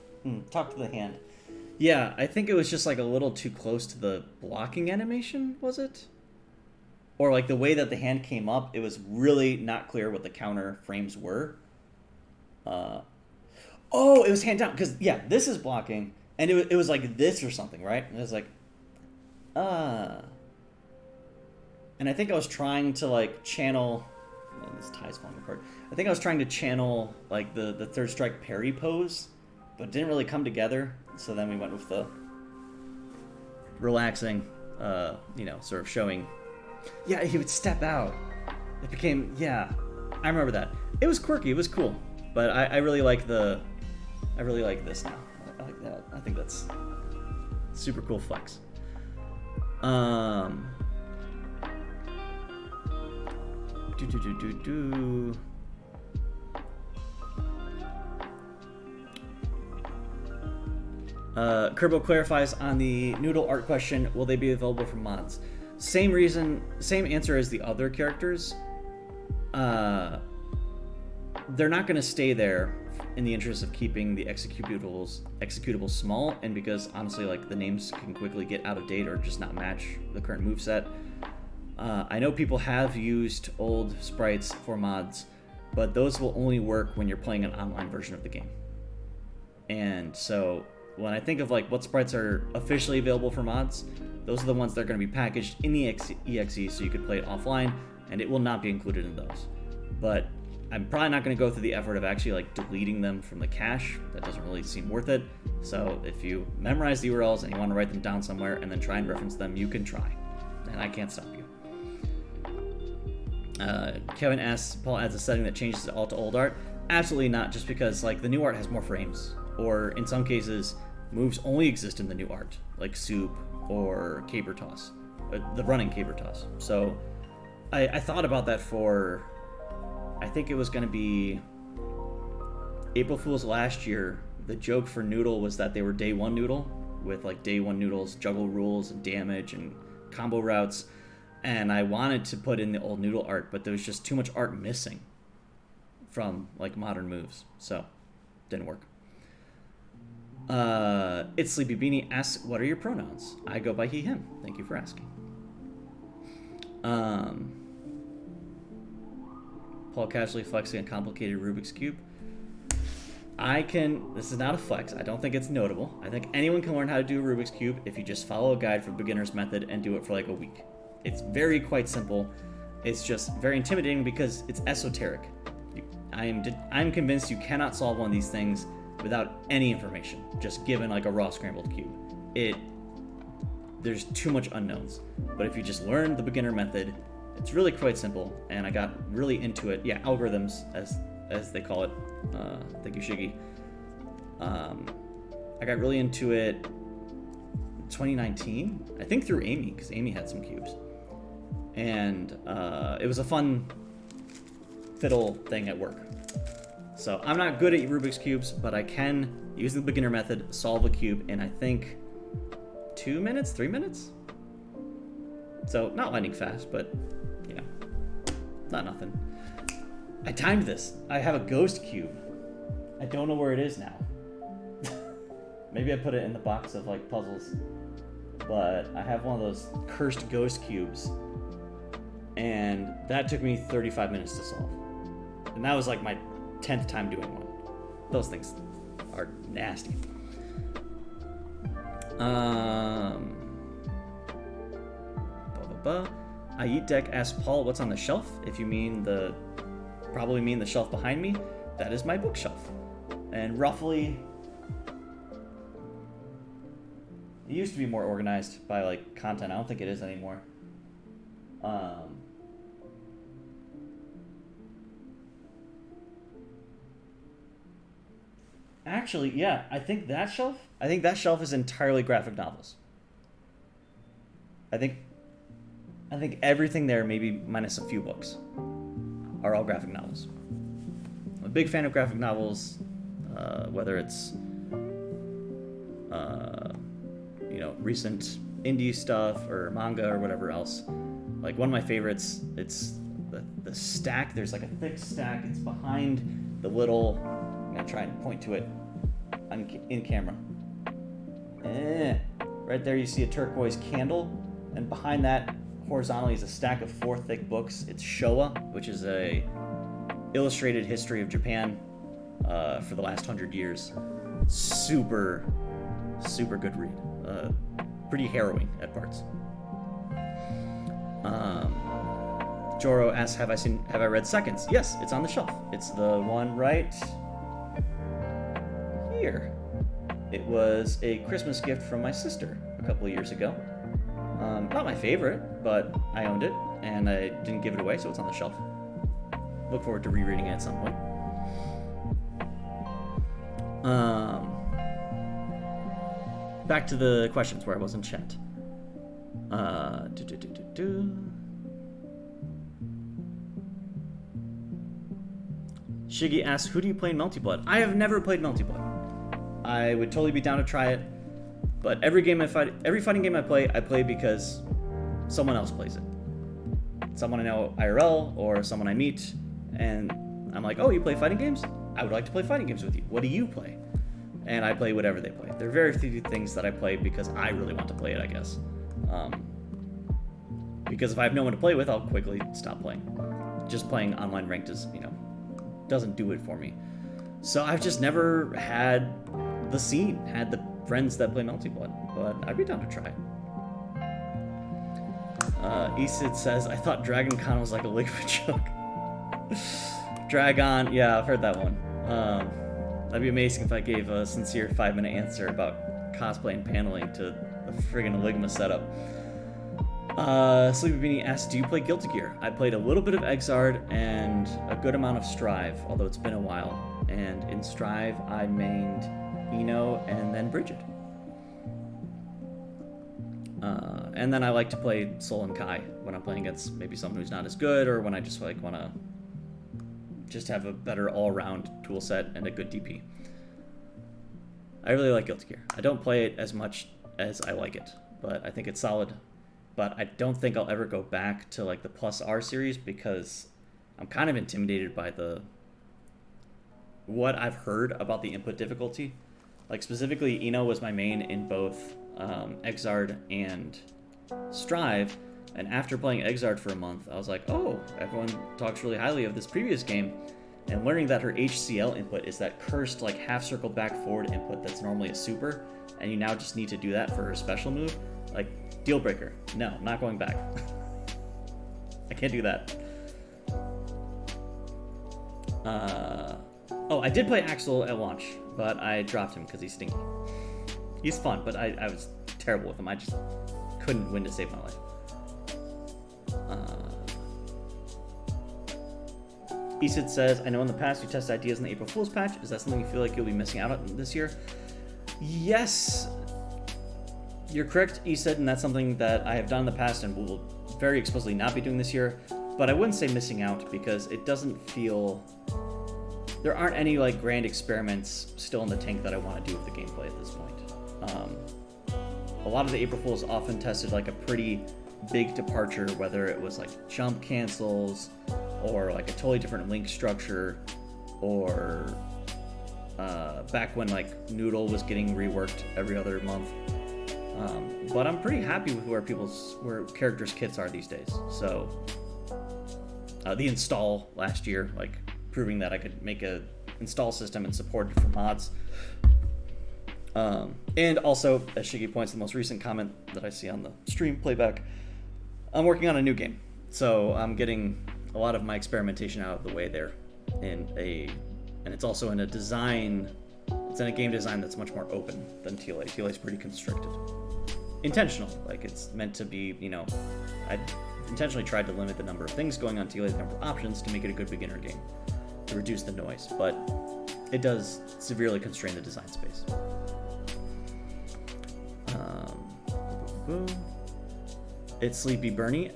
talk to the hand. Yeah, I think it was just like a little too close to the blocking animation, was it? Or like the way that the hand came up, it was really not clear what the counter frames were. Oh, it was hand down, because yeah, this is blocking, and it was like this or something, right? And it was like, and I think I was trying to like channel... Oh, this tie's falling apart. I think I was trying to channel like the third strike parry pose, but it didn't really come together. So then we went with the relaxing, sort of showing. Yeah, he would step out. It became, yeah, I remember that. It was quirky. It was cool, but I really like this now. I like that. I think that's super cool flex. Kerbo clarifies on the noodle art question, will they be available for mods? Same answer as the other characters. They're not going to stay there in the interest of keeping the executables small, and because honestly, like, the names can quickly get out of date or just not match the current moveset. I know people have used old sprites for mods, but those will only work when you're playing an online version of the game. And so when I think of like what sprites are officially available for mods, those are the ones that are going to be packaged in the exe so you could play it offline, and it will not be included in those. But I'm probably not going to go through the effort of actually like deleting them from the cache. That doesn't really seem worth it. So if you memorize the URLs and you want to write them down somewhere and then try and reference them, you can try, and I can't stop you. Kevin asks, Paul adds a setting that changes it all to old art. Absolutely not, just because like the new art has more frames, or in some cases moves only exist in the new art, like soup or caber toss, the running caber toss. So I thought about that for, I think it was going to be April Fool's last year. The joke for Noodle was that they were day one Noodle, with like day one Noodle's juggle rules and damage and combo routes. And I wanted to put in the old Noodle art, but there was just too much art missing from like modern moves, so didn't work. It's Sleepy Beanie asks, what are your pronouns? I go by he, him. Thank you for asking. Paul casually flexing a complicated Rubik's Cube. This is not a flex. I don't think it's notable. I think anyone can learn how to do a Rubik's Cube if you just follow a guide for beginner's method and do it for like a week. It's quite simple. It's just very intimidating because it's esoteric. I'm convinced you cannot solve one of these things without any information, just given like a raw scrambled cube. There's too much unknowns. But if you just learn the beginner method, it's really quite simple, and I got really into it. Yeah, algorithms, as they call it. Thank you, Shiggy. I got really into it 2019, I think through Amy, because Amy had some cubes. And it was a fun fiddle thing at work. So I'm not good at Rubik's Cubes, but I can, using the beginner method, solve a cube in, I think, 2 minutes, 3 minutes? So not lightning fast, but, you know, not nothing. I timed this. I have a ghost cube. I don't know where it is now. Maybe I put it in the box of, like, puzzles. But I have one of those cursed ghost cubes. And that took me 35 minutes to solve. And that was, like, my 10th time doing one. Those things are nasty. I Eat Deck asks Paul, what's on the shelf? If you probably mean the shelf behind me, that is my bookshelf. And roughly, it used to be more organized by like content. I don't think it is anymore. Actually, yeah, I think that shelf is entirely graphic novels. I think everything there, maybe minus a few books, are all graphic novels. I'm a big fan of graphic novels, whether it's recent indie stuff or manga or whatever else. Like one of my favorites, it's the stack. There's like a thick stack. It's behind the little. I'm gonna try and point to it in camera. Right there, you see a turquoise candle, and behind that, horizontally, is a stack of 4 thick books. It's Showa, which is a illustrated history of Japan for the last 100 years. Super, super good read. Pretty harrowing at parts. Joro asks, have I read Seconds? Yes, it's on the shelf. It's the one right here. It was a Christmas gift from my sister a couple of years ago. Not my favorite, but I owned it, and I didn't give it away, so it's on the shelf. Look forward to rereading it at some point. Back to the questions where I was in chat. Shiggy asks, who do you play in Melty Blood? I have never played Melty Blood. I would totally be down to try it. But every fighting game I play because someone else plays it. Someone I know IRL or someone I meet, and I'm like, oh, you play fighting games? I would like to play fighting games with you. What do you play? And I play whatever they play. There are very few things that I play because I really want to play it, I guess. Because if I have no one to play with, I'll quickly stop playing. Just playing online ranked is, doesn't do it for me. So I've just never had the friends that play Multi-Blood, but I'd be down to try. Esid says, I thought Dragon Con was like a liquid joke. Dragon, yeah, I've heard that one. That'd be amazing if I gave a sincere 5-minute answer about cosplay and paneling to the friggin' Enigma setup. Sleepy Beanie asks, do you play Guilty Gear? I played a little bit of Exard and a good amount of Strive, although it's been a while. And in Strive, I mained Eno and then Bridget. And then I like to play Sol and Kai when I'm playing against maybe someone who's not as good, or when I just want to just have a better all-around tool set and a good DP. I really like Guilty Gear. I don't play it as much as I like it, but I think it's solid. But I don't think I'll ever go back to like the Plus R series because I'm kind of intimidated by what I've heard about the input difficulty. Like specifically, Eno was my main in both Exard and Strive, and after playing Exard for a month, I was like, oh, everyone talks really highly of this previous game, and learning that her HCL input is that cursed like half circle back forward input that's normally a super, and you now just need to do that for her special move, like deal breaker. No, I'm not going back. I can't do that. Oh, I did play Axel at launch, but I dropped him because he's stinky. He's fun, but I was terrible with him. I just couldn't win to save my life. Esid says, I know in the past you tested ideas in the April Fool's patch. Is that something you feel like you'll be missing out on this year? Yes, you're correct, Esid, and that's something that I have done in the past and will very explicitly not be doing this year. But I wouldn't say missing out because it doesn't feel... There aren't any like grand experiments still in the tank that I want to do with the gameplay at this point. A lot of the April Fools often tested like a pretty big departure, whether it was like jump cancels or like a totally different link structure, or back when like Noodle was getting reworked every other month. But I'm pretty happy with where characters' kits are these days. So the install last year, like proving that I could make a install system and support it for mods. And also, as Shiggy points, the most recent comment that I see on the stream playback, I'm working on a new game. So I'm getting a lot of my experimentation out of the way there. And it's also in a design, it's in a game design that's much more open than TLA. TLA is pretty constricted. Intentional, like it's meant to be, I intentionally tried to limit the number of things going on TLA, the number of options, to make it a good beginner game, to reduce the noise, but it does severely constrain the design space. It's Sleepy Beanie.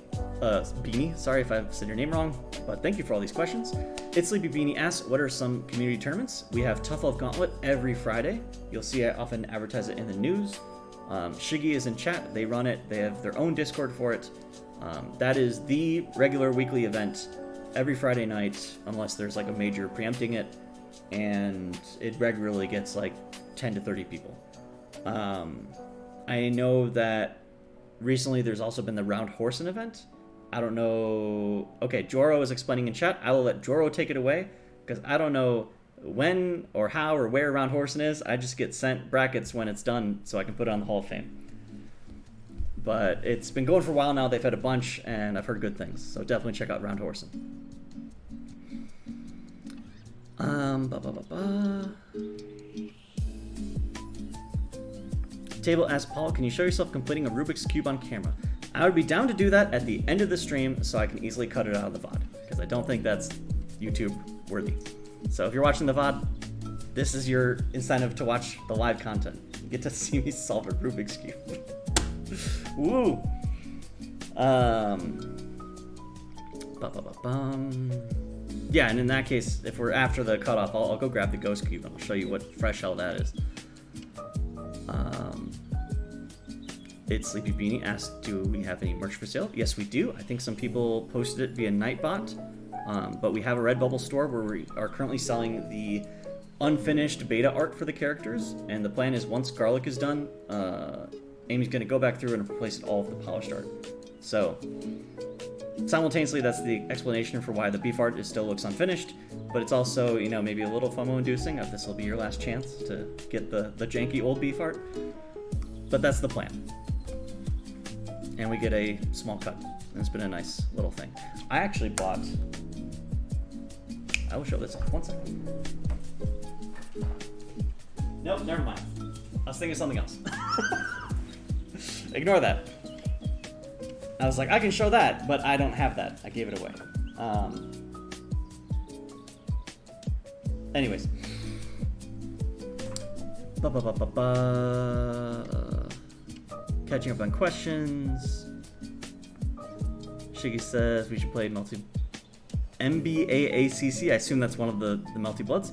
Sorry if I've said your name wrong, but thank you for all these questions. It's Sleepy Beanie asks, what are some community tournaments? We have Tough Love Gauntlet every Friday. You'll see I often advertise it in the news. Shiggy is in chat. They run it. They have their own Discord for it. That is the regular weekly event every Friday night, unless there's like a major preempting it, and it regularly gets like 10 to 30 people. I know that recently there's also been the Round Horsen event. I don't know. Okay, Joro is explaining in chat. I will let Joro take it away because I don't know when or how or where Round Horsen is. I just get sent brackets when it's done so I can put it on the Hall of Fame. But it's been going for a while now. They've had a bunch and I've heard good things. So definitely check out Round Horsen. Table asks, Paul, can you show yourself completing a Rubik's Cube on camera? I would be down to do that at the end of the stream so I can easily cut it out of the VOD, because I don't think that's YouTube worthy. So if you're watching the VOD, this is your incentive to watch the live content. You get to see me solve a Rubik's Cube. Woo! Yeah, and in that case, if we're after the cutoff, I'll go grab the Ghost Cube and I'll show you what fresh hell that is. It's Sleepy Beanie asked, do we have any merch for sale? Yes, we do. I think some people posted it via Nightbot, but we have a Redbubble store where we are currently selling the unfinished beta art for the characters, and the plan is once Garlic is done, Amy's going to go back through and replace all of the polished art. So, simultaneously, that's the explanation for why the beef art still looks unfinished, but it's also, you know, maybe a little FOMO-inducing if this will be your last chance to get the janky old beef art. But that's the plan. And we get a small cut, and it's been a nice little thing. I actually bought... I will show this off. 1 second. Nope, never mind. I was thinking of something else. Ignore that. I was like, I can show that, but I don't have that. I gave it away. Anyways. Catching up on questions. Shiggy says we should play MBAACC. I assume that's one of the Melty Bloods.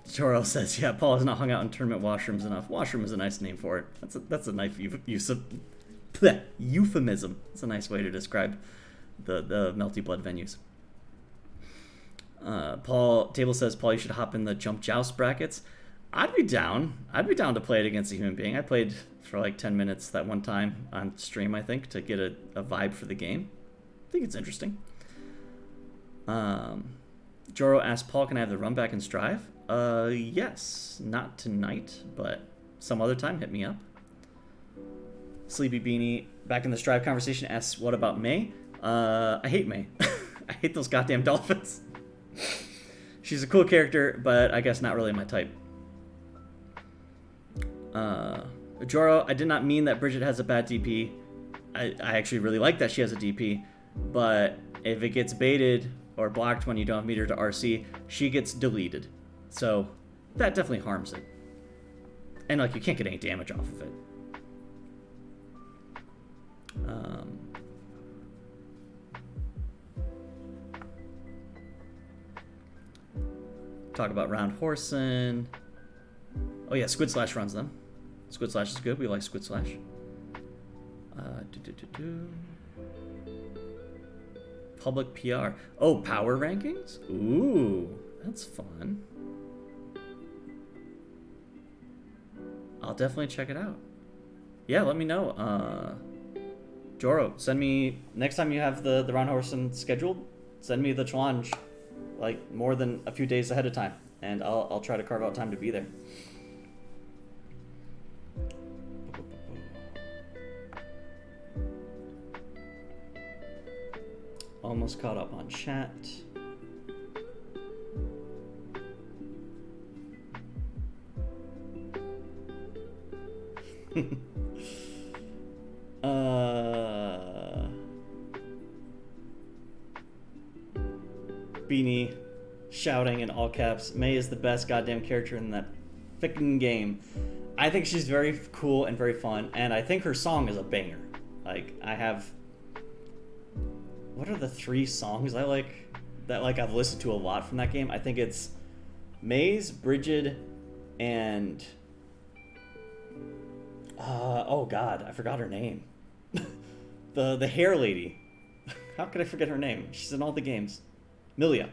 Joro says, yeah, Paul has not hung out in tournament washrooms enough. Washroom is a nice name for it. That's a nice euphemism. It's a nice way to describe the Melty Blood venues. Table says, Paul, you should hop in the Jump Joust brackets. I'd be down to play it against a human being. I played for like 10 minutes that one time on stream, I think, to get a vibe for the game. I think it's interesting. Joro asked, Paul, can I have the run back and strive? Yes. Not tonight, but some other time, hit me up. Sleepy Beanie, back in the strive conversation, asks, what about May? I hate May. I hate those goddamn dolphins. She's a cool character, but I guess not really my type. Joro, I did not mean that Bridget has a bad DP. I actually really like that she has a DP, but if it gets baited or blocked when you don't meet her to RC, she gets deleted. So that definitely harms it. And like, you can't get any damage off of it. Talk about Round Horson. Oh yeah, Squid Slash runs them. Squid Slash is good. We like Squid Slash. Public PR. Oh, power rankings? Ooh, that's fun. I'll definitely check it out. Yeah, let me know. Joro, send me, next time you have the Round Horson scheduled, send me the challenge like more than a few days ahead of time, and I'll try to carve out time to be there. Almost caught up on chat. Beanie shouting in all caps, May is the best goddamn character in that freaking game. I think she's very cool and very fun, and I think her song is a banger. Like, I have... What are the 3 songs I like that like I've listened to a lot from that game? I think it's Maze, Bridget, and oh god, I forgot her name. the hair lady. How could I forget her name? She's in all the games. Milia.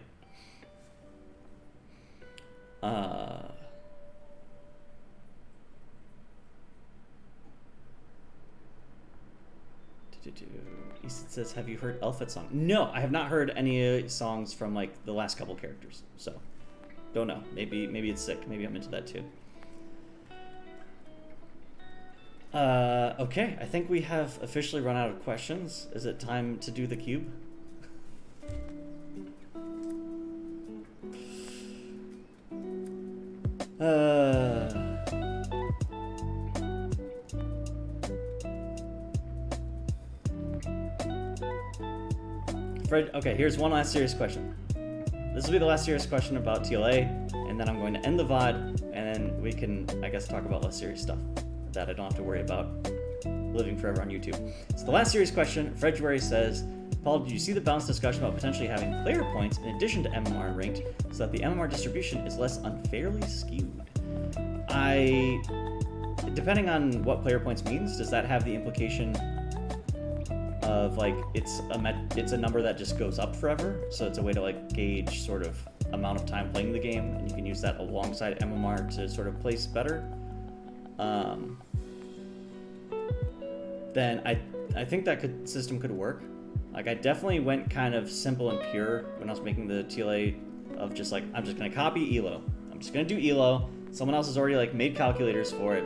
Easton says, have you heard Elfet's song? No, I have not heard any songs from like the last couple characters, so don't know. Maybe it's sick. Maybe I'm into that too. Okay, I think we have officially run out of questions. Is it time to do the cube? Fred, okay, here's one last serious question. This will be the last serious question about TLA, and then I'm going to end the VOD, and then we can, I guess, talk about less serious stuff that I don't have to worry about living forever on YouTube. So the last serious question, February says, Paul, did you see the balanced discussion about potentially having player points in addition to MMR and ranked so that the MMR distribution is less unfairly skewed? I depending on what player points means, does that have the implication of like it's a number that just goes up forever? So it's a way to like gauge sort of amount of time playing the game, and you can use that alongside MMR to sort of place better. Then I think that system could work. Like I definitely went kind of simple and pure when I was making the TLA of just like, I'm just gonna copy ELO. I'm just gonna do ELO. Someone else has already like made calculators for it.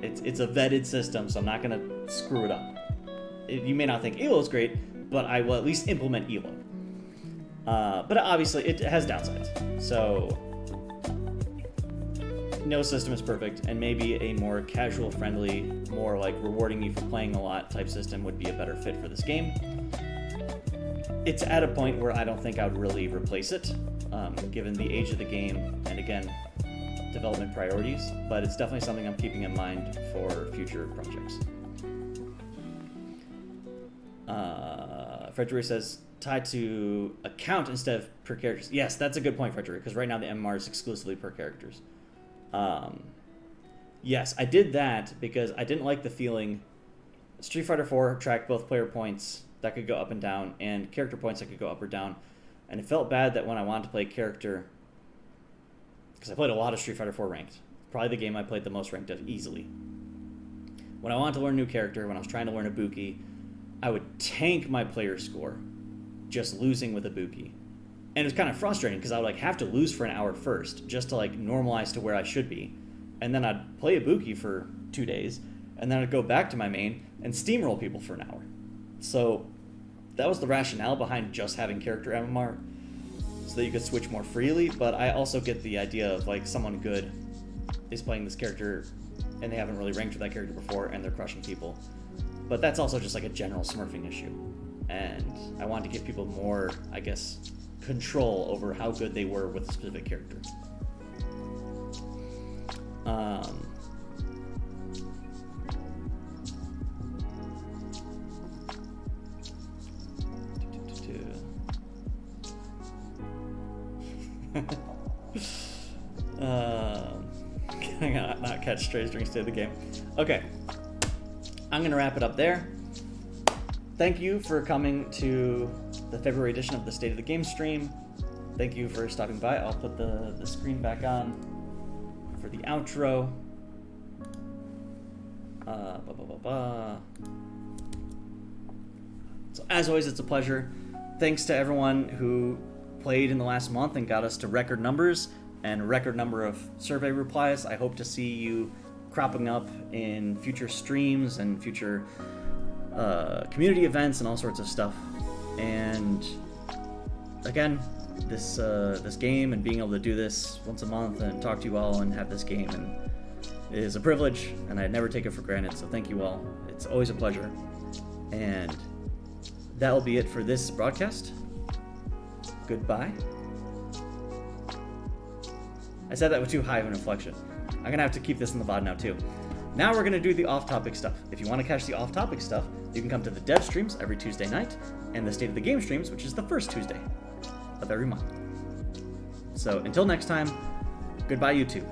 It's a vetted system, so I'm not gonna screw it up. You may not think ELO is great, but I will at least implement ELO. But obviously it has downsides. So no system is perfect, and maybe a more casual friendly, more like rewarding you for playing a lot type system would be a better fit for this game. It's at a point where I don't think I would really replace it, given the age of the game and again, development priorities, but it's definitely something I'm keeping in mind for future projects. Frederick says, tied to account instead of per characters. Yes, that's a good point, Frederick, because right now the MMR is exclusively per characters. Yes, I did that because I didn't like the feeling. Street Fighter 4 tracked both player points that could go up and down and character points that could go up or down, and it felt bad that when I wanted to play character, because I played a lot of Street Fighter 4 ranked, probably the game I played the most ranked of easily. When I wanted to learn a new character, when I was trying to learn a Buki, I would tank my player score just losing with a Buki. And it was kind of frustrating because I would like have to lose for an hour first just to like normalize to where I should be. And then I'd play a Buki for 2 days, and then I'd go back to my main and steamroll people for an hour. So that was the rationale behind just having character MMR, so that you could switch more freely. But I also get the idea of like someone good is playing this character and they haven't really ranked with that character before and they're crushing people. But that's also just like a general smurfing issue. And I wanted to give people more, I guess, control over how good they were with a specific character. Can I not catch strays during state of the game? Okay, I'm gonna wrap it up there. Thank you for coming to the February edition of the State of the Game stream. Thank you for stopping by. I'll put the screen back on for the outro. So as always, it's a pleasure. Thanks to everyone who played in the last month and got us to record numbers and record number of survey replies. I hope to see you cropping up in future streams and future community events and all sorts of stuff. And again, this game and being able to do this once a month and talk to you all and have this game and is a privilege, and I never take it for granted, so thank you all. It's always a pleasure. And that will be it for this broadcast. Goodbye. I said that with too high of an inflection. I'm going to have to keep this in the VOD now too. Now we're going to do the off-topic stuff. If you want to catch the off-topic stuff, you can come to the dev streams every Tuesday night and the State of the Game streams, which is the first Tuesday of every month. So until next time, goodbye YouTube.